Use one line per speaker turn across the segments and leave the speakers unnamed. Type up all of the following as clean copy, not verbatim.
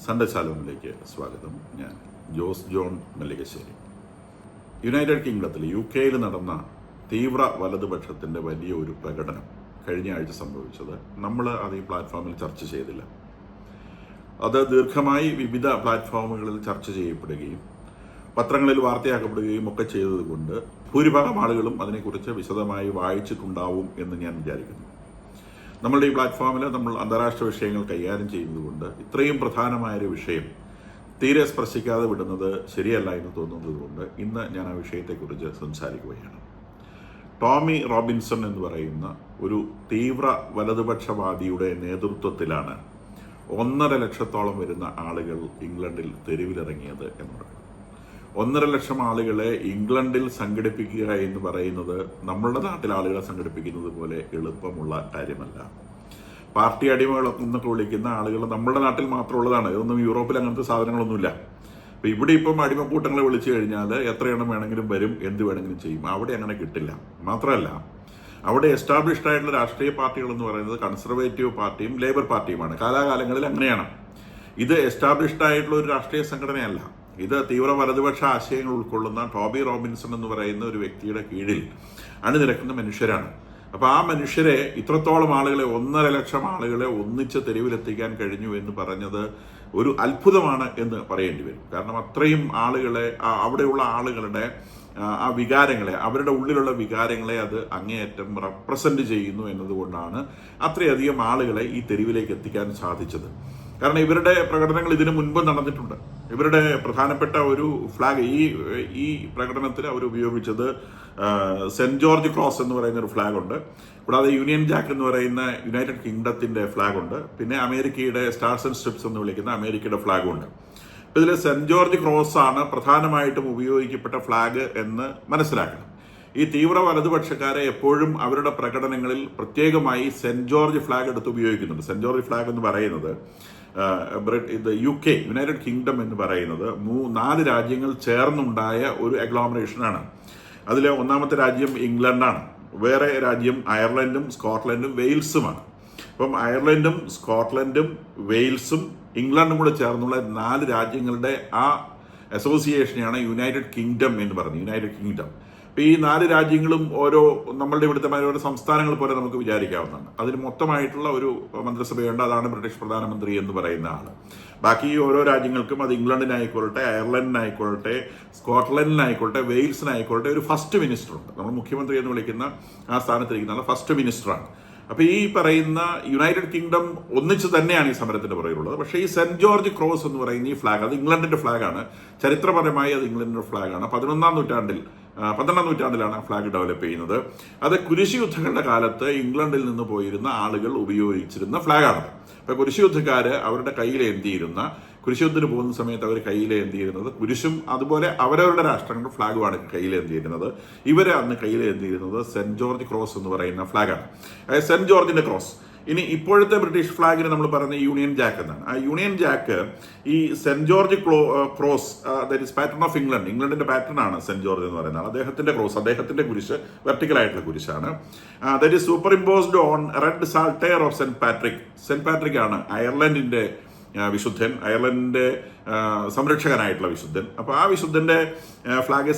Sunday ശാലോമിലേക്ക് സ്വാഗതം. ഞാൻ ജോസ് ജോൺ മല്ലികശ്ശേരി. യുണൈറ്റഡ് കിങ്ഡത്തിൽ UK നടന്ന തീവ്ര വലതുപക്ഷത്തിൻ്റെ വലിയ ഒരു പ്രകടനം കഴിഞ്ഞ ആഴ്ച സംഭവിച്ചത് നമ്മൾ അത് ഈ പ്ലാറ്റ്ഫോമിൽ ചർച്ച ചെയ്തില്ല. അത് ദീർഘമായി വിവിധ പ്ലാറ്റ്ഫോമുകളിൽ ചർച്ച ചെയ്യപ്പെടുകയും പത്രങ്ങളിൽ വാർത്തയാക്കപ്പെടുകയും ഒക്കെ ചെയ്തതുകൊണ്ട് ഭൂരിഭാഗം ആളുകളും അതിനെക്കുറിച്ച് വിശദമായി വായിച്ചിട്ടുണ്ടാവും എന്ന് ഞാൻ വിചാരിക്കുന്നു. നമ്മളുടെ ഈ പ്ലാറ്റ്ഫോമിൽ നമ്മൾ അന്താരാഷ്ട്ര വിഷയങ്ങൾ കൈകാര്യം ചെയ്യുന്നതുകൊണ്ട് ഇത്രയും പ്രധാനമായൊരു വിഷയം തീരെ സ്പർശിക്കാതെ വിടുന്നത് ശരിയല്ല എന്ന് തോന്നുന്നതുകൊണ്ട് ഇന്ന് ഞാൻ ആ വിഷയത്തെക്കുറിച്ച് സംസാരിക്കുകയാണ്. ടോമി റോബിൻസൺ എന്ന് പറയുന്ന ഒരു തീവ്ര വലതുപക്ഷവാദിയുടെ നേതൃത്വത്തിലാണ് 1.5 ലക്ഷത്തോളം വരുന്ന ആളുകൾ ഇംഗ്ലണ്ടിൽ തെരുവിലിറങ്ങിയത് എന്നത്. 1.5 ലക്ഷം ആളുകളെ ഇംഗ്ലണ്ടിൽ സംഘടിപ്പിക്കുക എന്ന് പറയുന്നത് നമ്മളുടെ നാട്ടിലെ ആളുകളെ സംഘടിപ്പിക്കുന്നത് പോലെ എളുപ്പമുള്ള കാര്യമല്ല. പാർട്ടി അടിമകൾ എന്നൊക്കെ വിളിക്കുന്ന ആളുകൾ നമ്മുടെ നാട്ടിൽ മാത്രമുള്ളതാണ്. ഇതൊന്നും യൂറോപ്പിൽ അങ്ങനത്തെ സാധനങ്ങളൊന്നുമില്ല. അപ്പോൾ ഇവിടെ ഇപ്പം അടിമക്കൂട്ടങ്ങളെ വിളിച്ചു കഴിഞ്ഞാൽ എത്ര എണ്ണം വേണമെങ്കിലും വരും, എന്ത് വേണമെങ്കിലും ചെയ്യും. അവിടെ അങ്ങനെ കിട്ടില്ല. മാത്രമല്ല, അവിടെ എസ്റ്റാബ്ലിഷ്ഡ് ആയിട്ടുള്ള രാഷ്ട്രീയ പാർട്ടികൾ എന്ന് പറയുന്നത് കൺസർവേറ്റീവ് പാർട്ടിയും ലേബർ പാർട്ടിയുമാണ്. കാലാകാലങ്ങളിൽ അങ്ങനെയാണ്. ഇത് എസ്റ്റാബ്ലിഷ്ഡ് ആയിട്ടുള്ള ഒരു രാഷ്ട്രീയ സംഘടനയല്ല. ഇത് തീവ്ര വലതുപക്ഷ ആശയങ്ങൾ ഉൾക്കൊള്ളുന്ന ടോബി റോബിൻസൺ എന്ന് പറയുന്ന ഒരു വ്യക്തിയുടെ കീഴിൽ അണിനിരക്കുന്ന മനുഷ്യരാണ്. അപ്പോൾ ആ മനുഷ്യരെ ഇത്രത്തോളം ആളുകളെ 1.5 ലക്ഷം ആളുകളെ ഒന്നിച്ച് തെരുവിലെത്തിക്കാൻ കഴിഞ്ഞു എന്ന് പറഞ്ഞത് ഒരു അത്ഭുതമാണ് എന്ന് പറയേണ്ടി വരും. കാരണം അത്രയും ആളുകളെ, അവിടെയുള്ള ആളുകളുടെ ആ വികാരങ്ങളെ, അവരുടെ ഉള്ളിലുള്ള വികാരങ്ങളെ അത് അങ്ങേയറ്റം റെപ്രസെന്റ് ചെയ്യുന്നു എന്നതുകൊണ്ടാണ് അത്രയധികം ആളുകളെ ഈ തെരുവിലേക്ക് എത്തിക്കാൻ സാധിച്ചത്. കാരണം ഇവരുടെ പ്രകടനങ്ങൾ ഇതിനു മുൻപ് നടന്നിട്ടുണ്ട്. ഇവരുടെ പ്രധാനപ്പെട്ട ഒരു ഫ്ലാഗ് ഈ പ്രകടനത്തിൽ അവർ ഉപയോഗിച്ചത് സെന്റ് ജോർജ് ക്രോസ് എന്ന് പറയുന്ന ഒരു ഫ്ലാഗ് ഉണ്ട്. കൂടാതെ യൂണിയൻ ജാക്ക് എന്ന് പറയുന്ന യുണൈറ്റഡ് കിങ്ഡത്തിന്റെ ഫ്ലാഗ് ഉണ്ട്. പിന്നെ അമേരിക്കയുടെ സ്റ്റാർസ് ആൻഡ് സ്ട്രിപ്സ് എന്ന് വിളിക്കുന്ന അമേരിക്കയുടെ ഫ്ലാഗും ഉണ്ട്. ഇതിൽ സെന്റ് ജോർജ് ക്രോസ് ആണ് പ്രധാനമായിട്ടും ഉപയോഗിക്കപ്പെട്ട ഫ്ലാഗ് എന്ന് മനസ്സിലാക്കണം. ഈ തീവ്ര വലതുപക്ഷക്കാരെ എപ്പോഴും അവരുടെ പ്രകടനങ്ങളിൽ പ്രത്യേകമായി സെന്റ് ജോർജ് ഫ്ലാഗ് എടുത്ത് ഉപയോഗിക്കുന്നുണ്ട്. സെന്റ് ജോർജ് ഫ്ലാഗ് എന്ന് പറയുന്നത് UK യുണൈറ്റഡ് കിങ്ഡം എന്ന് പറയുന്നത് 4 രാജ്യങ്ങൾ ചേർന്നുണ്ടായ ഒരു അഗ്ലോമറേഷനാണ്. അതിൽ ഒന്നാമത്തെ രാജ്യം ഇംഗ്ലണ്ടാണ്. വേറെ രാജ്യം അയർലൻഡും സ്കോട്ട്ലൻഡും വെയിൽസുമാണ്. അപ്പം അയർലൻഡും സ്കോട്ട്ലൻഡും വെയിൽസും ഇംഗ്ലണ്ടും കൂടെ ചേർന്നുള്ള 4 രാജ്യങ്ങളുടെ ആ അസോസിയേഷനെയാണ് യുണൈറ്റഡ് കിങ്ഡം എന്ന് പറയുന്നത്. United kingdom. അപ്പോൾ ഈ 4 രാജ്യങ്ങളും നമ്മളുടെ ഇവിടുത്തെ ഓരോ സംസ്ഥാനങ്ങൾ പോലെ നമുക്ക് വിചാരിക്കാവുന്നതാണ്. അതിന് മൊത്തമായിട്ടുള്ള ഒരു മന്ത്രിസഭയുണ്ട്. അതാണ് ബ്രിട്ടീഷ് പ്രധാനമന്ത്രി എന്ന് പറയുന്ന ആള്. ബാക്കി ഓരോ രാജ്യങ്ങൾക്കും, അത് ഇംഗ്ലണ്ടിനായിക്കൊള്ളട്ടെ, അയർലൻഡിനായിക്കൊള്ളട്ടെ, സ്കോട്ട്ലൻഡിനായിക്കൊള്ളട്ടെ, വെയിൽസിനായിക്കൊള്ളട്ടെ, ഒരു ഫസ്റ്റ് മിനിസ്റ്റർ ഉണ്ട്. നമ്മൾ മുഖ്യമന്ത്രി എന്ന് വിളിക്കുന്ന ആ സ്ഥാനത്തിരിക്കുന്ന ആൾ ഫസ്റ്റ് മിനിസ്റ്ററാണ്. അപ്പൊ ഈ പറയുന്ന യുണൈറ്റഡ് കിങ്ഡം ഒന്നിച്ച് തന്നെയാണ് ഈ സമരത്തിന്റെ പുറകിലുള്ളത്. പക്ഷേ ഈ സെന്റ് ജോർജ് ക്രോസ് എന്ന് പറയുന്ന ഈ ഫ്ലാഗ്, അത് ഇംഗ്ലണ്ടിന്റെ ഫ്ലാഗാണ്. ചരിത്രപരമായി അത് ഇംഗ്ലണ്ടിന്റെ ഫ്ലാഗാണ്. 12ാം നൂറ്റാണ്ടിലാണ് ആ ഫ്ലാഗ് ഡെവലപ്പ് ചെയ്യുന്നത്. അത് കുരിശ് യുദ്ധങ്ങളുടെ കാലത്ത് ഇംഗ്ലണ്ടിൽ നിന്ന് പോയിരുന്ന ആളുകൾ ഉപയോഗിച്ചിരുന്ന ഫ്ലാഗാണ്. അപ്പൊ കുരിശ് യുദ്ധക്കാര് അവരുടെ കയ്യിലേന്തിയിരുന്ന, കുരിശുദ്ധത്തിന് പോകുന്ന സമയത്ത് അവർ കയ്യിലേന്തിയിരുന്നത് കുരിശും അതുപോലെ അവരവരുടെ രാഷ്ട്രങ്ങളുടെ ഫ്ലാഗുമാണ് കയ്യിലേന്തിയിരുന്നത്. ഇവരെ അന്ന് കയ്യിലേന്തിയിരുന്നത് സെന്റ് ജോർജ് ക്രോസ് എന്ന് പറയുന്ന ഫ്ലാഗാണ്. സെന്റ് ജോർജിന്റെ ക്രോസ്. ഇനി ഇപ്പോഴത്തെ ബ്രിട്ടീഷ് ഫ്ലാഗിന് നമ്മൾ പറയുന്ന യൂണിയൻ ജാക്ക് എന്നാണ്. ആ യൂണിയൻ ജാക്ക് ഈ saint George cross, that is pattern of England. ഇംഗ്ലണ്ടിന്റെ പാറ്റേൺ ആണ് സെന്റ് ജോർജ് എന്ന് പറയുന്നത്. അദ്ദേഹത്തിന്റെ ക്രോസ്, അദ്ദേഹത്തിന്റെ കുരിശ് വെർട്ടിക്കൽ ആയിട്ടുള്ള കുരിശാണ്. That is superimposed on red saltire of saint Patrick. Saint Patrick ആണ് അയർലൻഡിന്റെ വിശുദ്ധൻ, അയർലൻഡിന്റെ സംരക്ഷകനായിട്ടുള്ള വിശുദ്ധൻ. അപ്പൊ ആ വിശുദ്ധന്റെ ഫ്ലാഗ്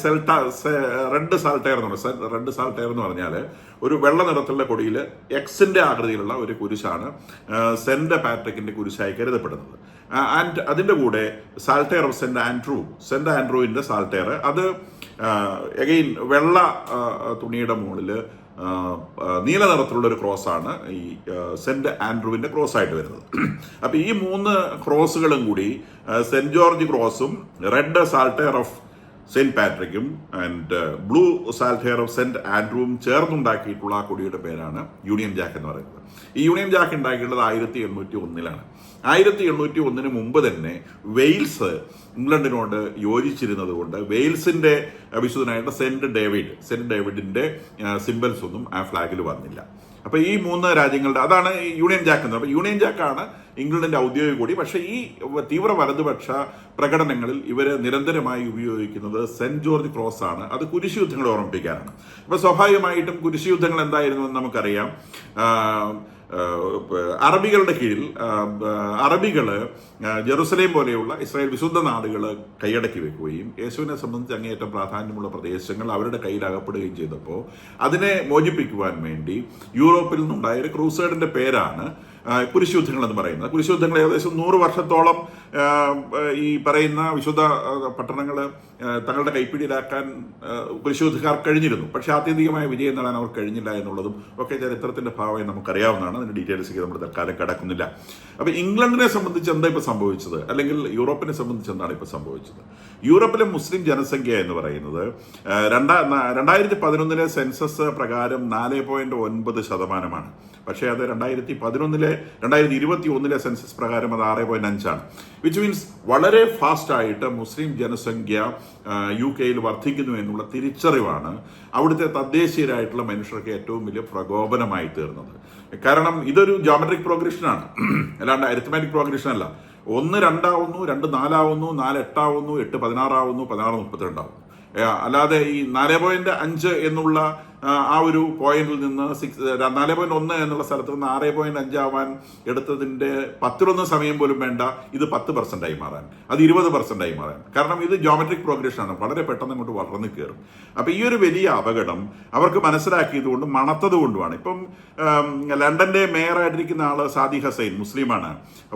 റെഡ് സാൾട്ടയർ എന്ന് പറഞ്ഞാൽ, റെഡ് സാൾട്ടയർ എന്ന് പറഞ്ഞാൽ ഒരു വെള്ള നിറത്തിലുള്ള കൊടിയിൽ എക്സിന്റെ ആകൃതിയിലുള്ള ഒരു കുരിശാണ് സെന്റ് പാട്രിക്കിന്റെ കുരിശായി കരുതപ്പെടുന്നത്. ആൻഡ് അതിന്റെ കൂടെ സാൾട്ടയർ ഓഫ് സെന്റ് ആൻഡ്രൂവിന്റെ സാൾട്ടയർ, അത് എഗെയിൻ വെള്ള തുണിയുടെ മുകളിൽ നീല നിറത്തിലുള്ള ഒരു ക്രോസ് ആണ് ഈ സെന്റ് ആൻഡ്രൂവിന്റെ ക്രോസ് ആയിട്ട് വരുന്നത്. അപ്പൊ ഈ 3 ക്രോസുകളും കൂടി സെന്റ് ജോർജ് ക്രോസും റെഡ് സാൾട്ടയർ ഓഫ് സെന്റ് പാട്രിക്കും and blue saltire of saint ആൻഡ്രൂവും ചേർന്നുണ്ടാക്കിയിട്ടുള്ള ആ കൊടിയുടെ പേരാണ് യൂണിയൻ ജാക്ക് എന്ന് പറയുന്നത്. ഈ യൂണിയൻ ജാക്ക് ഉണ്ടാക്കിയിട്ടുള്ളത് 1801 1801 മുമ്പ് തന്നെ വെയിൽസ് ഇംഗ്ലണ്ടിനോട് യോജിച്ചിരുന്നത് കൊണ്ട് വെയിൽസിന്റെ വിശുദ്ധനായിട്ട് സെന്റ് ഡേവിഡിന്റെ സിംബൽസ് ഒന്നും ആ ഫ്ലാഗിൽ വന്നില്ല. അപ്പൊ ഈ 3 രാജ്യങ്ങളുടെ, അതാണ് യൂണിയൻ ജാക്ക് എന്ന്. അപ്പൊ യൂണിയൻ ജാക്കാണ് ഇംഗ്ലണ്ടിന്റെ ഔദ്യോഗിക കൊടി. പക്ഷെ ഈ തീവ്ര വലതുപക്ഷ പ്രകടനങ്ങളിൽ ഇവര് നിരന്തരമായി ഉപയോഗിക്കുന്നത് സെന്റ് ജോർജ് ക്രോസ് ആണ്. അത് കുരിശ് യുദ്ധങ്ങളെ ഓർമ്മിപ്പിക്കാനാണ്. അപ്പൊ സ്വാഭാവികമായിട്ടും കുരിശ് യുദ്ധങ്ങൾ എന്തായിരുന്നു എന്ന് നമുക്കറിയാം. അറബികളുടെ കീഴിൽ അറബികൾ ജെറുസലേം പോലെയുള്ള ഇസ്രായേൽ വിശുദ്ധ നാടുകൾ കൈയടക്കി വെക്കുകയും യേശുവിനെ സംബന്ധിച്ച് അങ്ങേയറ്റം പ്രാധാന്യമുള്ള പ്രദേശങ്ങൾ അവരുടെ കയ്യിൽ അകപ്പെടുകയും ചെയ്തപ്പോൾ അതിനെ മോചിപ്പിക്കുവാൻ വേണ്ടി യൂറോപ്പിൽ നിന്നുണ്ടായ ഒരു ക്രൂസേഡിന്റെ പേരാണ് കുരിശുയുദ്ധങ്ങൾ എന്ന് പറയുന്നത്. കുരിശുയുദ്ധങ്ങൾ ഏകദേശം 100 വർഷത്തോളം ഈ പറയുന്ന വിശുദ്ധ പട്ടണങ്ങൾ തങ്ങളുടെ കൈപ്പിടിയിലാക്കാൻ കുരിശുയുദ്ധക്കാർ കഴിഞ്ഞിരുന്നു. പക്ഷേ ആത്യന്തികമായ വിജയം നേടാൻ അവർ കഴിഞ്ഞില്ല എന്നുള്ളതും ഒക്കെ ചരിത്രത്തിന്റെ ഭാഗമായി നമുക്കറിയാവുന്നതാണ്. അതിന്റെ ഡീറ്റെയിൽസിലേക്ക് നമ്മൾ തൽക്കാലം കടക്കുന്നില്ല. അപ്പൊ ഇംഗ്ലണ്ടിനെ സംബന്ധിച്ച് എന്താ ഇപ്പൊ സംഭവിച്ചത്, അല്ലെങ്കിൽ യൂറോപ്പിനെ സംബന്ധിച്ച് എന്താണ് ഇപ്പൊ സംഭവിച്ചത്? യൂറോപ്പിലെ മുസ്ലിം ജനസംഖ്യ എന്ന് പറയുന്നത് 2011 സെൻസസ് പ്രകാരം 4.9%. പക്ഷേ അത് 2021 സെൻസസ് പ്രകാരം അത് 6.5 വിച്ച് മീൻസ് വളരെ ഫാസ്റ്റ് ആയിട്ട് മുസ്ലിം ജനസംഖ്യ UK വർദ്ധിക്കുന്നു എന്നുള്ള തിരിച്ചറിവാണ് അവിടുത്തെ തദ്ദേശീയരായിട്ടുള്ള മനുഷ്യർക്ക് ഏറ്റവും വലിയ പ്രകോപനമായി തീർന്നത്. കാരണം ഇതൊരു ജോമെട്രിക് പ്രോഗ്രഷനാണ്, അല്ലാണ്ട് അരിത്മാറ്റിക് പ്രോഗ്രഷൻ അല്ല. 1 2 ആവുന്നു, 2 4 ആവുന്നു, 4 8 ആവുന്നു, 8 16 ആവുന്നു, 16 32 ആവുന്നു. അല്ലാതെ ഈ 4.5 എന്നുള്ള ആ ഒരു പോയിന്റിൽ നിന്ന് 4.1 എന്നുള്ള സ്ഥലത്ത് നിന്ന് 6.5 ആവാൻ എടുത്തതിന്റെ 10 സമയം പോലും വേണ്ട ഇത് 10% മാറാൻ, അത് 20% മാറാൻ. കാരണം ഇത് ജോമെട്രിക് പ്രോഗ്രഷനാണ്, വളരെ പെട്ടെന്ന് അങ്ങോട്ട് വളർന്നു കയറും. അപ്പൊ ഈ ഒരു വലിയ അപകടം അവർക്ക് മനസ്സിലാക്കിയത് മണത്തത് കൊണ്ടുമാണ്. ഇപ്പം ലണ്ടന്റെ മേയറായിട്ടിരിക്കുന്ന ആള് സാദി ഹസൈൻ മുസ്ലിമാണ്.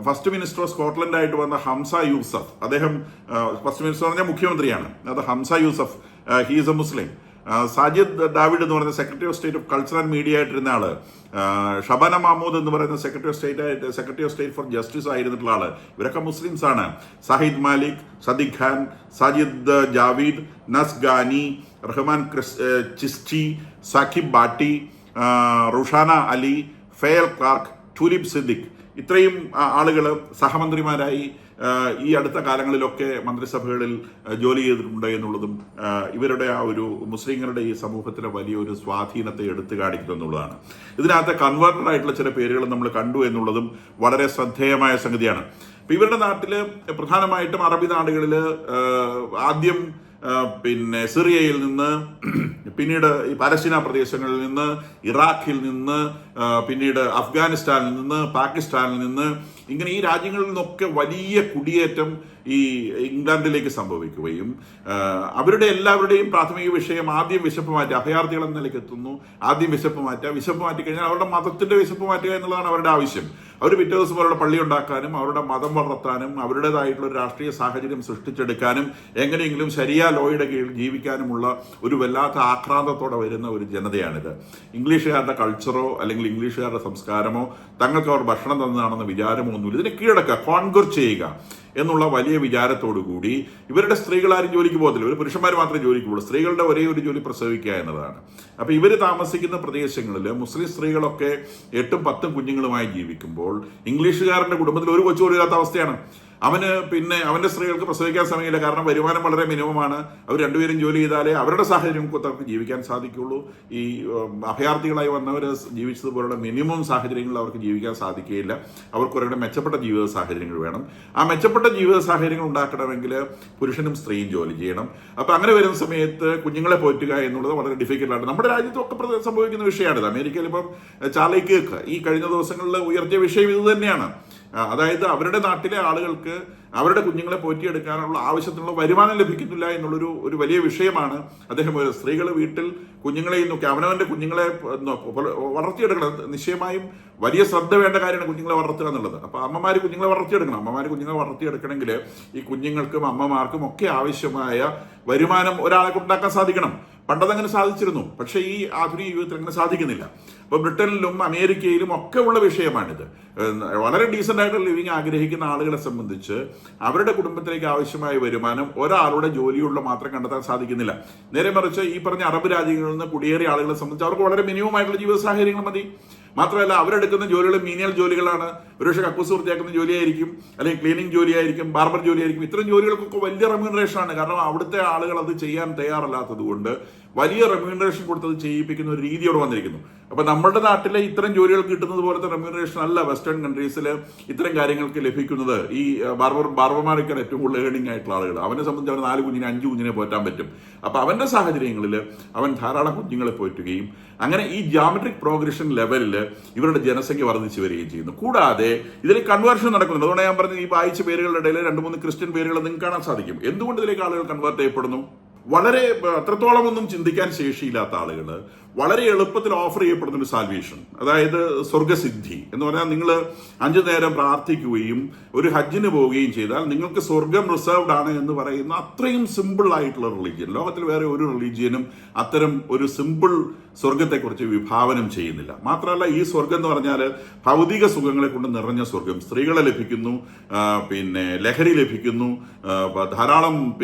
ഫസ്റ്റ് മിനിസ്റ്റർ ഓഫ് സ്കോട്ട്ലൻഡ് ആയിട്ട് വന്ന ഹംസ യൂസഫ്, അദ്ദേഹം ഫസ്റ്റ് മിനിസ്റ്റർ പറഞ്ഞാൽ മുഖ്യമന്ത്രിയാണ്, അത് Humza Yousaf, he's a Muslim. Sajid Javid എന്ന് പറയുന്ന secretary of state of culture and media ആയിട്ടിരുന്ന ആള്, ഷബാന മഹ്മൂദ് എന്ന് പറയുന്ന secretary of state for justice ആയിരുന്നിട്ടുള്ള ആള്, ഇവരൊക്കെ മുസ്ലിംസ് ആണ്. സാഹിദ് മാലിക്, സദിഖ് ഖാൻ, സാജിദ് ജാവീദ്, നസ് ഗാനി, റഹ്മാൻ ചിസ്റ്റി, സാഖിബ് ബാട്ടി, റുഷാന അലി, ഫെയൽ ക്ലാർക്ക്, ടൂലിപ് സിദ്ദിഖ്, ഇത്രയും ആളുകൾ സഹമന്ത്രിമാരായി ഈ അടുത്ത കാലങ്ങളിലൊക്കെ മന്ത്രിസഭകളിൽ ജോലി ചെയ്തിട്ടുണ്ട് എന്നുള്ളതും ഇവരുടെ ആ ഒരു മുസ്ലിങ്ങളുടെ ഈ സമൂഹത്തിലെ വലിയൊരു സ്വാധീനത്തെ എടുത്തു കാണിക്കുന്നു എന്നുള്ളതാണ്. ഇതിനകത്ത് കൺവേർട്ടഡ് ആയിട്ടുള്ള ചില പേരുകൾ നമ്മൾ കണ്ടു എന്നുള്ളതും വളരെ ശ്രദ്ധേയമായ സംഗതിയാണ്. ഇപ്പൊ ഇവരുടെ നാട്ടില് പ്രധാനമായിട്ടും അറബി നാടുകളിൽ ആദ്യം സിറിയയിൽ നിന്ന്, പിന്നീട് ഈ പാലസ്തീന പ്രദേശങ്ങളിൽ നിന്ന്, ഇറാഖിൽ നിന്ന്, പിന്നീട് അഫ്ഗാനിസ്ഥാനിൽ നിന്ന്, പാകിസ്ഥാനിൽ നിന്ന്, ഇങ്ങനെ ഈ രാജ്യങ്ങളിൽ നിന്നൊക്കെ വലിയ കുടിയേറ്റം ഈ ഇംഗ്ലണ്ടിലേക്ക് സംഭവിക്കുകയും അവരുടെ എല്ലാവരുടെയും പ്രാഥമിക വിഷയം ആദ്യം വിശപ്പ് മാറ്റുക, അഭയാർത്ഥികൾ എന്ന നിലയ്ക്ക് എത്തുന്നു, ആദ്യം വിശപ്പ് മാറ്റുക, വിശപ്പ് മാറ്റിക്കഴിഞ്ഞാൽ അവരുടെ മതത്തിന്റെ വിശപ്പ് മാറ്റുക എന്നുള്ളതാണ് അവരുടെ ആവശ്യം. അവർ പിറ്റേ ദിവസം അവരുടെ പള്ളി ഉണ്ടാക്കാനും അവരുടെ മതം വളർത്താനും അവരുടേതായിട്ടുള്ള ഒരു രാഷ്ട്രീയ സാഹചര്യം സൃഷ്ടിച്ചെടുക്കാനും എങ്ങനെയെങ്കിലും ശരിയാ ലോയുടെ കീഴിൽ ജീവിക്കാനുമുള്ള ഒരു വല്ലാത്ത ആക്രാന്തത്തോടെ വരുന്ന ഒരു ജനതയാണിത്. ഇംഗ്ലീഷുകാരുടെ കൾച്ചറോ അല്ലെങ്കിൽ ഇംഗ്ലീഷുകാരുടെ സംസ്കാരമോ തങ്ങൾക്ക് അവർ ഭക്ഷണം തന്നതാണെന്ന വിചാരമോ ഒന്നുമില്ല. ഇതിനെ കീഴടക്കുക, കോൺക്വർ ചെയ്യുക എന്നുള്ള വലിയ വിചാരത്തോടു കൂടി ഇവരുടെ സ്ത്രീകളാരും ജോലിക്ക് പോകത്തില്ല, ഒരു പുരുഷന്മാർ മാത്രമേ ജോലിക്ക് പോകുള്ളൂ. സ്ത്രീകളുടെ ഒരേ ഒരു ജോലി പ്രസവിക്കുക എന്നതാണ്. അപ്പൊ ഇവര് താമസിക്കുന്ന പ്രദേശങ്ങളിൽ മുസ്ലിം സ്ത്രീകളൊക്കെ 8ഉം 10ഉം കുഞ്ഞുങ്ങളുമായി ജീവിക്കുമ്പോൾ ഇംഗ്ലീഷുകാരന്റെ കുടുംബത്തിൽ ഒരു കൊച്ചു പോലും ഇല്ലാത്ത അവസ്ഥയാണ്. അവന്റെ സ്ത്രീകൾക്ക് പ്രസവിക്കാൻ സമയമില്ല, കാരണം വരുമാനം വളരെ മിനിമമാണ്. അവർ രണ്ടുപേരും ജോലി ചെയ്താലേ അവരുടെ സാഹചര്യം അവർക്ക് ജീവിക്കാൻ സാധിക്കുള്ളൂ. ഈ അഭയാർത്ഥികളായി വന്നവർ ജീവിച്ചതുപോലുള്ള മിനിമം സാഹചര്യങ്ങളിൽ അവർക്ക് ജീവിക്കാൻ സാധിക്കുകയില്ല. അവർക്ക് ഒരേ മെച്ചപ്പെട്ട ജീവിത സാഹചര്യങ്ങൾ വേണം. ആ മെച്ചപ്പെട്ട ജീവിത സാഹചര്യങ്ങൾ ഉണ്ടാക്കണമെങ്കിൽ പുരുഷനും സ്ത്രീയും ജോലി ചെയ്യണം. അപ്പൊ അങ്ങനെ വരുന്ന സമയത്ത് കുഞ്ഞുങ്ങളെ പോറ്റുക എന്നുള്ളത് വളരെ ഡിഫിക്കൽട്ടാണ്. നമ്മുടെ രാജ്യത്തൊക്കെ സംഭവിക്കുന്ന വിഷയമാണിത്. അമേരിക്കയിൽ ഇപ്പം ചാർലി കിർക്ക് ഈ കഴിഞ്ഞ ദിവസങ്ങളിൽ ഉയർത്തിയ വിഷയം ഇത് തന്നെയാണ്. അതായത് അവരുടെ നാട്ടിലെ ആളുകൾക്ക് അവരുടെ കുഞ്ഞുങ്ങളെ പോറ്റിയെടുക്കാനുള്ള ആവശ്യത്തിനുള്ള വരുമാനം ലഭിക്കുന്നില്ല എന്നുള്ളൊരു ഒരു വലിയ വിഷയമാണ്. അദ്ദേഹം സ്ത്രീകൾ വീട്ടിൽ കുഞ്ഞുങ്ങളെയും നോക്കി അവനവന്റെ കുഞ്ഞുങ്ങളെ വളർത്തിയെടുക്കണം. നിശ്ചയമായും വലിയ ശ്രദ്ധ വേണ്ട കാര്യമാണ് കുഞ്ഞുങ്ങളെ വളർത്തുക എന്നുള്ളത്. അപ്പൊ അമ്മമാര് കുഞ്ഞുങ്ങളെ വളർത്തിയെടുക്കണം. അമ്മമാര് കുഞ്ഞുങ്ങളെ വളർത്തിയെടുക്കണമെങ്കിൽ ഈ കുഞ്ഞുങ്ങൾക്കും അമ്മമാർക്കും ഒക്കെ ആവശ്യമായ വരുമാനം ഒരാളെ കൊണ്ടാക്കാൻ സാധിക്കണം. പണ്ടതങ്ങനെ സാധിച്ചിരുന്നു, പക്ഷേ ഈ ആധുനിക യുഗത്തിൽ അങ്ങനെ സാധിക്കുന്നില്ല. അപ്പൊ ബ്രിട്ടനിലും അമേരിക്കയിലും ഒക്കെ ഉള്ള വിഷയമാണിത്. വളരെ ഡീസന്റ് ആയിട്ട് ലിവിങ് ആഗ്രഹിക്കുന്ന ആളുകളെ സംബന്ധിച്ച് അവരുടെ കുടുംബത്തിലേക്ക് ആവശ്യമായ വരുമാനം ഒരാളുടെ ജോലിയുള്ള മാത്രം കണ്ടെത്താൻ സാധിക്കുന്നില്ല. നേരെ മറിച്ച് ഈ പറഞ്ഞ അറബ് രാജ്യങ്ങളിൽ നിന്ന് കുടിയേറിയ ആളുകളെ സംബന്ധിച്ച് അവർക്ക് വളരെ മിനിമം ആയിട്ടുള്ള ജീവിത സാഹചര്യങ്ങൾ മതി. മാത്രമല്ല അവരെടുക്കുന്ന ജോലികൾ മീനിയൽ ജോലികളാണ്. ഒരുപക്ഷെ കക്കൂസ് വൃത്തിയാക്കുന്ന ജോലിയായിരിക്കും, അല്ലെങ്കിൽ ക്ലീനിങ് ജോലിയായിരിക്കും, ബാർബർ ജോലിയായിരിക്കും. ഇത്തരം ജോലികൾക്കൊക്കെ വലിയ റെമ്യൂണറേഷൻ ആണ്. കാരണം അവിടുത്തെ ആളുകൾ അത് ചെയ്യാൻ തയ്യാറല്ലാത്തത് കൊണ്ട് വലിയ റെമ്യൂണറേഷൻ കൊടുത്തത് ചെയ്യിപ്പിക്കുന്ന ഒരു രീതിയോട് വന്നിരിക്കുന്നു. അപ്പൊ നമ്മുടെ നാട്ടിലെ ഇത്തരം ജോലികൾ കിട്ടുന്നത് പോലത്തെ റെമ്യൂണറേഷൻ അല്ല വെസ്റ്റേൺ കൺട്രീസിൽ ഇത്തരം കാര്യങ്ങൾക്ക് ലഭിക്കുന്നത്. ഈ ബാർബർമാരൊക്കെയാണ് ഏറ്റവും കൂടുതൽ ഏണിംഗ് ആയിട്ടുള്ള ആളുകൾ. അവനെ സംബന്ധിച്ച് അവന് 4 കുഞ്ഞിനെ 5 കുഞ്ഞിനെ പോറ്റാൻ പറ്റും. അപ്പൊ അവന്റെ സാഹചര്യങ്ങളിൽ അവൻ ധാരാളം കുഞ്ഞുങ്ങളെ പോറ്റുകയും അങ്ങനെ ഈ ജോമെട്രിക് പ്രോഗ്രഷൻ ലെവലിൽ ഇവരുടെ ജനസംഖ്യ വർദ്ധിച്ചു വരികയും ചെയ്യുന്നു. കൂടാതെ ഇതിൽ കൺവേർഷൻ നടക്കുന്നുണ്ട്. അതുകൊണ്ട് ഞാൻ പറഞ്ഞത് ഈ വായിച്ച പേരുകളുടെ ഇടയിൽ 2-3 ക്രിസ്ത്യൻ പേരുകൾ നിങ്ങൾക്ക് കാണാൻ സാധിക്കും. എന്തുകൊണ്ട് ഇതിലേക്ക് ആളുകൾ കൺവേർട്ട് ചെയ്യപ്പെടുന്നു? വളരെ അത്രത്തോളം ഒന്നും ചിന്തിക്കാൻ ശേഷിയില്ലാത്ത ആളുകൾ വളരെ എളുപ്പത്തിൽ ഓഫർ ചെയ്യപ്പെടുന്ന ഒരു സാൽവേഷൻ, അതായത് സ്വർഗസിദ്ധി എന്ന് പറഞ്ഞാൽ നിങ്ങൾ 5 നേരം പ്രാർത്ഥിക്കുകയും ഒരു ഹജ്ജിന് പോവുകയും ചെയ്താൽ നിങ്ങൾക്ക് സ്വർഗം റിസർവ്ഡ് ആണ് എന്ന് പറയുന്ന അത്രയും സിമ്പിൾ ആയിട്ടുള്ള റിലീജിയൻ ലോകത്തിൽ വേറെ ഒരു റിലീജിയനും അത്തരം ഒരു സിമ്പിൾ സ്വർഗത്തെക്കുറിച്ച് വിഭാവനം ചെയ്യുന്നില്ല. മാത്രമല്ല ഈ സ്വർഗം എന്ന് പറഞ്ഞാൽ ഭൗതിക സുഖങ്ങളെ കൊണ്ട് നിറഞ്ഞ സ്വർഗം. സ്ത്രീകളെ ലഭിക്കുന്നു, പിന്നെ ലഹരി ലഭിക്കുന്നു, ധാരാളം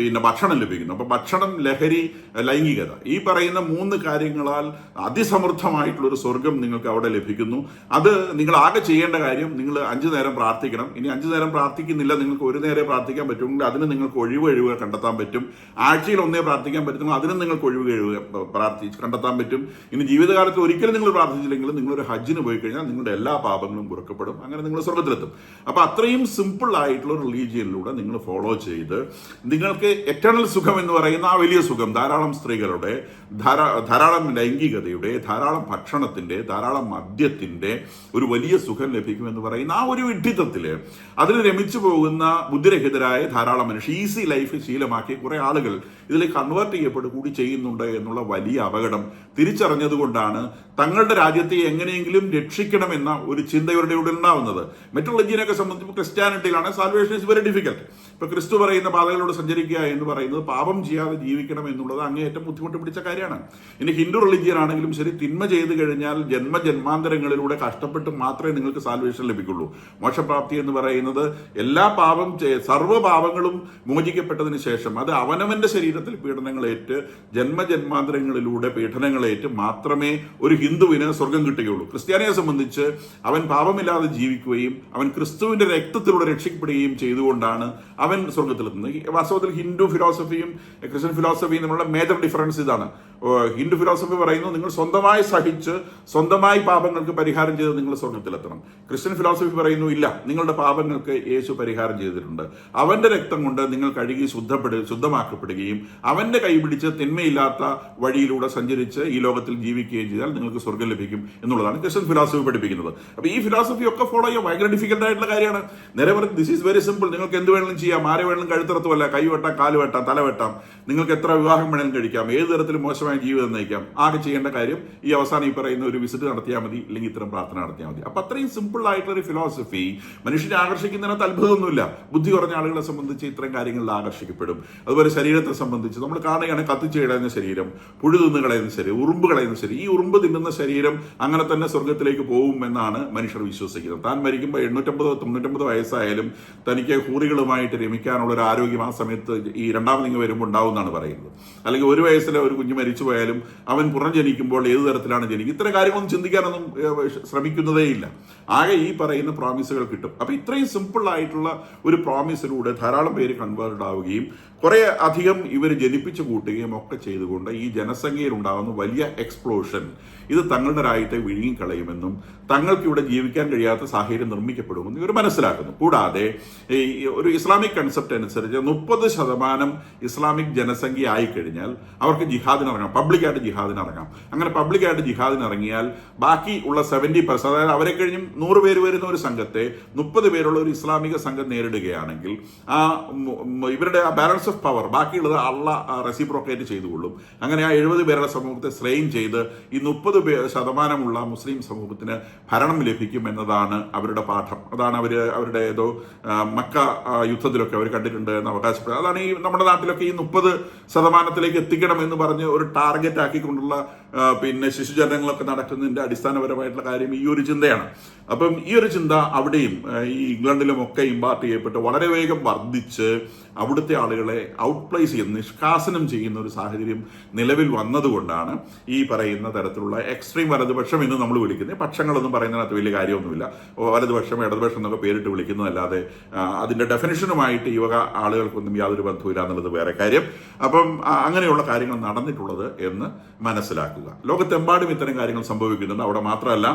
ഭക്ഷണം ലഭിക്കുന്നു. അപ്പൊ ഭക്ഷണം, ലഹരി, ലൈംഗികത, ഈ പറയുന്ന 3 കാര്യങ്ങളാൽ അതിസമൃദ്ധമായിട്ടുള്ള ഒരു സ്വർഗം നിങ്ങൾക്ക് അവിടെ ലഭിക്കുന്നു. അത് നിങ്ങൾ ആകെ ചെയ്യേണ്ട കാര്യം, നിങ്ങൾ 5 നേരം പ്രാർത്ഥിക്കണം. ഇനി 5 നേരം പ്രാർത്ഥിക്കുന്നില്ല, നിങ്ങൾക്ക് 1 നേരം പ്രാർത്ഥിക്കാൻ പറ്റുമെങ്കിൽ അതിന് നിങ്ങൾക്ക് ഒഴിവ് കണ്ടെത്താൻ പറ്റും. ആഴ്ചയിൽ 1 പ്രാർത്ഥിക്കാൻ പറ്റുമെങ്കിൽ അതിനും നിങ്ങൾക്ക് ഒഴിവ് കണ്ടെത്താൻ പറ്റും. ഇനി ജീവിതകാലത്ത് ഒരിക്കലും നിങ്ങൾ പ്രാർത്ഥിച്ചില്ലെങ്കിൽ നിങ്ങളൊരു ഹജ്ജിന് പോയി കഴിഞ്ഞാൽ നിങ്ങളുടെ എല്ലാ പാപങ്ങളും പൊറുക്കപ്പെടും. അങ്ങനെ നിങ്ങൾ സ്വർഗത്തിലെത്തും. അപ്പൊ അത്രയും സിമ്പിൾ ആയിട്ടുള്ള റിലീജിയനിലൂടെ നിങ്ങൾ ഫോളോ ചെയ്ത് നിങ്ങൾക്ക് എറ്റേണൽ സുഖം എന്ന് പറയുന്ന ആ വലിയ സുഖം, ധാരാളം സ്ത്രീകളുടെ, ധാരാളം ലൈംഗികതയുടെ, ധാരാളം ഭക്ഷണത്തിന്റെ, ധാരാളം മദ്യത്തിന്റെ ഒരു വലിയ സുഖം ലഭിക്കുമെന്ന് പറയുന്ന ആ ഒരു വിഡ്ഢിത്തത്തില് അതിന് രമിച്ചു പോകുന്ന ബുദ്ധിരഹിതരായ ധാരാളം മനുഷ്യർ ഈസി ലൈഫ് ശീലമാക്കി കുറെ ആളുകൾ ഇതിലേക്ക് കൺവേർട്ട് ചെയ്യപ്പെടുക കൂടി ചെയ്യുന്നുണ്ട് എന്നുള്ള വലിയ അപകടം തിരിച്ചറിഞ്ഞതുകൊണ്ടാണ് തങ്ങളുടെ രാജ്യത്തെ എങ്ങനെയെങ്കിലും രക്ഷിക്കണമെന്ന ഒരു ചിന്ത ഇവരുടെ ഉള്ളിൽ ഉണ്ടാവുന്നത്. മറ്റുള്ള റിലീജിയനൊക്കെ സംബന്ധിച്ച് ക്രിസ്ത്യാനിറ്റിയിലാണ് സാൽവേഷൻ ഇസ് വെരി ഡിഫിക്കൽട്ട്. ഇപ്പൊ ക്രിസ്തു പറയുന്ന പാതകളിലൂടെ സഞ്ചരിക്കുക എന്ന് പറയുന്നത് പാപം ചെയ്യാതെ ജീവിക്കണം എന്നുള്ളത് അങ്ങേയറ്റം ബുദ്ധിമുട്ട് പിടിച്ച കാര്യമാണ്. ഇനി ഹിന്ദു റിലീജിയൻ ആണെങ്കിലും ശരി, തിന്മ ചെയ്ത് കഴിഞ്ഞാൽ ജന്മാന്തരങ്ങളിലൂടെ കഷ്ടപ്പെട്ട് മാത്രമേ നിങ്ങൾക്ക് സാൽവേഷൻ ലഭിക്കുള്ളൂ. മോക്ഷപ്രാപ്തി എന്ന് പറയുന്നത് എല്ലാ സർവ്വ പാപങ്ങളും മോചിക്കപ്പെട്ടതിന് ശേഷം അത് അവനവന്റെ ശരീരത്തിൽ പീഡനങ്ങളേറ്റ് ജന്മജന്മാന്തരങ്ങളിലൂടെ പീഡനങ്ങളേറ്റ് മാത്രമേ ഒരു ഹിന്ദുവിന് സ്വർഗം കിട്ടുകയുള്ളൂ. ക്രിസ്ത്യാനിയെ സംബന്ധിച്ച് അവൻ പാപമില്ലാതെ ജീവിക്കുകയും അവൻ ക്രിസ്തുവിന്റെ രക്തത്തിലൂടെ രക്ഷിക്കപ്പെടുകയും ചെയ്തുകൊണ്ടാണ് അവൻ സ്വർഗത്തിലെത്തുന്നത്. വാസ്തവത്തിൽ ഹിന്ദു ഫിലോസഫിയും ക്രിസ്ത്യൻ ഫിലോസഫിയും തമ്മിലുള്ള മേജർ ഡിഫറൻസ് ഇതാണ്. ഹിന്ദു ഫിലോസഫി പറയുന്നു നിങ്ങൾ സ്വന്തമായി സഹിച്ച് സ്വന്തമായി പാപങ്ങൾക്ക് പരിഹാരം ചെയ്ത് നിങ്ങൾ സ്വർഗത്തിലെത്തണം. ക്രിസ്ത്യൻ ഫിലോസഫി പറയുന്നു ഇല്ല, നിങ്ങളുടെ പാപങ്ങൾക്ക് യേശു പരിഹാരം ചെയ്തിട്ടുണ്ട്. അവന്റെ രക്തം കൊണ്ട് നിങ്ങൾ കഴുകി ശുദ്ധമാക്കപ്പെടുകയും അവന്റെ കൈപിടിച്ച് തിന്മയില്ലാത്ത വഴിയിലൂടെ സഞ്ചരിച്ച് ഈ ലോകത്തിൽ ജീവിക്കുകയും ചെയ്താൽ നിങ്ങൾക്ക് സ്വർഗം ലഭിക്കും എന്നുള്ളതാണ് ക്രിസ്ത്യൻ ഫിലോസഫി പഠിപ്പിക്കുന്നത്. അപ്പൊ ഈ ഫിലോസഫി ഒക്കെ ഫോളോ ചെയ്യാൻ ഭയങ്കര ഡിഫിക്കൽട്ട് ആയിട്ടുള്ള കാര്യമാണ്. നേരെ പറഞ്ഞ് ദിസ് ഈസ് വെരി സിമ്പിൾ. നിങ്ങൾക്ക് എന്ത് വേണമെങ്കിലും ചെയ്യാം, ആരെ വേണമെങ്കിലും കഴുത്തിറത്തുമല്ല, കൈ വെട്ടാം, കാല് വെട്ടാം, തല വെട്ടാം, നിങ്ങൾക്ക് എത്ര വിവാഹം വേണമെങ്കിലും കഴിക്കാം, ഏത് തരത്തിലും മോശമായ ജീവിതം നയിക്കാം. ആകെ ചെയ്യേണ്ട കാര്യം ഈ അവസാനം ഈ പറയുന്ന ഒരു വിസിറ്റ് നടത്തിയാൽ മതി, അല്ലെങ്കിൽ ഇത്തരം പ്രാർത്ഥന നടത്തിയാൽ മതി. അപ്പൊ അത്രയും സിമ്പിൾ ആയിട്ടുള്ള ഒരു ഫിലോസഫി മനുഷ്യനെ ആകർഷിക്കുന്നതിനകത്ത് അത്ഭുതമൊന്നുമില്ല. ബുദ്ധി കുറഞ്ഞ ആളുകളെ സംബന്ധിച്ച് ഇത്തരം കാര്യങ്ങളിൽ ആകർഷിക്കപ്പെടും. അതുപോലെ ശരീരത്തെ സംബന്ധിച്ച് നമ്മൾ കാണുകയാണ് കത്തിച്ച് കളയുന്ന ശരീരം, പുഴു തിന്ന് കളയുന്ന ശരീരം, ഉറുമ്പ് കളയുന്ന ശരീരം. ഈ ഉറുമ്പ് തിന്നുന്ന ശരീരം അങ്ങനെ തന്നെ സ്വർഗത്തിലേക്ക് പോകും എന്നാണ് മനുഷ്യർ വിശ്വസിക്കുന്നത്. താൻ മരിക്കുമ്പോൾ 850-99 വയസ്സായാലും തനിക്ക് ഹൂറികളുമായിട്ട് രമിക്കാനുള്ള ഒരു ആരോഗ്യം ആ സമയത്ത് ഈ രണ്ടാമത് വരുമ്പോൾ ഉണ്ടാവും എന്നാണ് പറയുന്നത്. അല്ലെങ്കിൽ 1 വയസ്സിലെ ഒരു കുഞ്ഞ് മരിച്ചു പോയാലും അവൻ പുനർജനിക്കുമ്പോൾ ഏത് തരത്തിലാണ് ജനിക്കുക, ഇത്തരം കാര്യങ്ങളൊന്നും ചിന്തിക്കാനൊന്നും ശ്രമിക്കുന്നതേ ഇല്ല. ആകെ ഈ പറയുന്ന പ്രോമിസുകൾ കിട്ടും. അപ്പൊ ഇത്രയും സിമ്പിൾ ആയിട്ടുള്ള ഒരു പ്രോമിസിലൂടെ ധാരാളം പേര് കൺവേർട്ട് ആവുകയും കുറെ അധികം ഇവർ ജനിപ്പിച്ചു കൂട്ടുകയും ഒക്കെ ചെയ്തുകൊണ്ട് ഈ ജനസംഖ്യയിൽ ഉണ്ടാകുന്ന വലിയ എക്സ്പ്ലോഷൻ ഇത് തങ്ങളുടെ രാജ്യത്തെ വിഴുങ്ങിക്കളയുമെന്നും തങ്ങൾക്ക് ഇവിടെ ജീവിക്കാൻ കഴിയാത്ത സാഹചര്യം നിർമ്മിക്കപ്പെടുമെന്നും ഇവർ മനസ്സിലാക്കുന്നു. കൂടാതെ ഒരു ഇസ്ലാമിക് കൺസെപ്റ്റ് അനുസരിച്ച് 30% ഇസ്ലാമിക് ജനസംഖ്യ ആയിക്കഴിഞ്ഞാൽ അവർക്ക് ജിഹാദിനിറങ്ങാം, പബ്ലിക്കായിട്ട് ജിഹാദിനിറങ്ങാം. അങ്ങനെ പബ്ലിക്കായിട്ട് ജിഹാദിനിറങ്ങിയാൽ ബാക്കി ഉള്ള 70%, അതായത് അവരെ കഴിഞ്ഞും 100 പേര് വരുന്ന ഒരു സംഘത്തെ 30 പേരുള്ള ഒരു ഇസ്ലാമിക സംഘം നേരിടുകയാണെങ്കിൽ ഇവരുടെ ബാലൻസ് ഓഫ് പവർ ബാക്കിയുള്ളത് റെസിപ്രോക്കേറ്റ് ചെയ്തുകൊള്ളും. അങ്ങനെ ആ 70 പേരുടെ സമൂഹത്തെ സ്ലെയിൻ ചെയ്ത് ഈ 30% മുസ്ലിം സമൂഹത്തിന് ഭരണം ലഭിക്കും എന്നതാണ് അവരുടെ പാഠം. അതാണ് അവരുടെ ഏതോ മക്ക യുദ്ധത്തിലൊക്കെ അവർ കണ്ടിട്ടുണ്ട് എന്ന് അവകാശപ്പെടുന്നത്. അതാണ് ഈ നമ്മുടെ നാട്ടിലൊക്കെ ഈ 30% എത്തിക്കണം എന്ന് പറഞ്ഞ് ഒരു ടാർഗറ്റ് ആക്കിക്കൊണ്ടുള്ള ശിശുജനങ്ങളൊക്കെ നടക്കുന്നതിന്റെ അടിസ്ഥാനപരമായിട്ടുള്ള കാര്യം ഈ ഒരു ചിന്തയാണ്. അപ്പം ഈ ഒരു ചിന്ത അവിടെയും ഈ ഇംഗ്ലണ്ടിലും ഒക്കെ ഇമ്പാർട്ട് ചെയ്യപ്പെട്ട് വളരെ വേഗം വർദ്ധിച്ച് അവിടുത്തെ ആളുകളെ ഔട്ട്പ്ലേസ് ചെയ്യുന്ന, നിഷ്കാസനം ചെയ്യുന്ന ഒരു സാഹചര്യം നിലവിൽ വന്നതുകൊണ്ടാണ് ഈ പറയുന്ന തരത്തിലുള്ള എക്സ്ട്രീം വലതുപക്ഷം എന്ന് നമ്മൾ വിളിക്കുന്നത്. പക്ഷങ്ങളൊന്നും പറയുന്നതിനകത്ത് വലിയ കാര്യമൊന്നുമില്ല. വലതുപക്ഷം ഇടതുപക്ഷം എന്നൊക്കെ പേരിട്ട് വിളിക്കുന്നതല്ലാതെ അതിന്റെ ഡെഫിനിഷനുമായിട്ട് ഈ വക ആളുകൾക്കൊന്നും യാതൊരു ബന്ധവുമില്ല എന്നുള്ളത് വേറെ കാര്യം. അപ്പം അങ്ങനെയുള്ള കാര്യങ്ങൾ നടന്നിട്ടുള്ളത് എന്ന് മനസ്സിലാക്കുക. മനസ്സിലാക്കുക. ലോകത്തെമ്പാടും ഇത്തരം കാര്യങ്ങൾ സംഭവിക്കുന്നുണ്ട്. അവിടെ മാത്രമല്ല,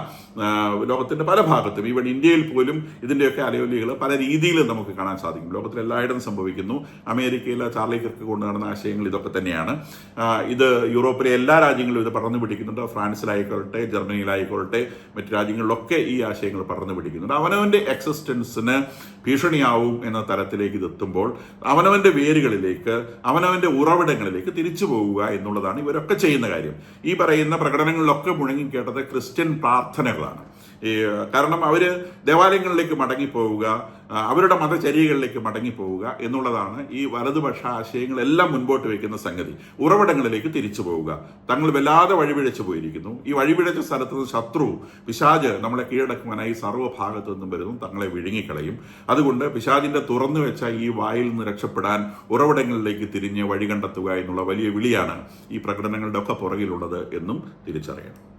ലോകത്തിന്റെ പല ഭാഗത്തും, ഈവൻ ഇന്ത്യയിൽ പോലും ഇതിന്റെയൊക്കെ അലയൊലികൾ പല രീതിയിൽ നമുക്ക് കാണാൻ സാധിക്കും. ലോകത്തിൽ എല്ലായിടത്തും സംഭവിക്കുന്നു. അമേരിക്കയിലെ ചാർലി കിർക്ക് കൊണ്ടുനടന്ന ആശയങ്ങൾ ഇതൊക്കെ തന്നെയാണ്. ഇത് യൂറോപ്പിലെ എല്ലാ രാജ്യങ്ങളിലും ഇത് പടർന്നു പിടിക്കുന്നുണ്ട്. ഫ്രാൻസിലായിക്കോട്ടെ, ജർമ്മനിയിലായിക്കോട്ടെ, മറ്റു രാജ്യങ്ങളിലൊക്കെ ഈ ആശയങ്ങൾ പടർന്നു പിടിക്കുന്നുണ്ട്. അവനവന്റെ എക്സിസ്റ്റൻസിന് ഭീഷണിയാവും എന്ന തരത്തിലേക്ക് ഇതെത്തുമ്പോൾ അവനവന്റെ വേരുകളിലേക്ക്, അവനവന്റെ ഉറവിടങ്ങളിലേക്ക് തിരിച്ചു പോവുക എന്നുള്ളതാണ് ഇവരൊക്കെ ചെയ്യുന്ന കാര്യം. ഈ പറയുന്ന പ്രകടനങ്ങളിലൊക്കെ മുഴങ്ങിക്കേട്ടത് ക്രിസ്ത്യൻ പ്രാർത്ഥനകളാണ്. കാരണം അവര് ദേവാലയങ്ങളിലേക്ക് മടങ്ങിപ്പോവുക, അവരുടെ മതചര്യകളിലേക്ക് മടങ്ങിപ്പോവുക എന്നുള്ളതാണ് ഈ വലതുപക്ഷ ആശയങ്ങളെല്ലാം മുൻപോട്ട് വയ്ക്കുന്ന സംഗതി. ഉറവിടങ്ങളിലേക്ക് തിരിച്ചു പോവുക. തങ്ങൾ വല്ലാതെ വഴിപിഴച്ചു പോയിരിക്കുന്നു. ഈ വഴിപിഴച്ച സ്ഥലത്ത് നിന്ന് ശത്രു, പിശാച് നമ്മളെ കീഴടക്കുവാനായി സർവ്വഭാഗത്തു നിന്നും വരുന്നു, തങ്ങളെ വിഴുങ്ങിക്കളയും. അതുകൊണ്ട് പിശാചിന്റെ തുറന്നു വെച്ച ഈ വായിൽ നിന്ന് രക്ഷപ്പെടാൻ ഉറവിടങ്ങളിലേക്ക് തിരിഞ്ഞ് വഴി കണ്ടെത്തുക എന്നുള്ള വലിയ വിളിയാണ് ഈ പ്രകടനങ്ങളുടെ ഒക്കെ പുറകിലുള്ളത് എന്നും തിരിച്ചറിയണം.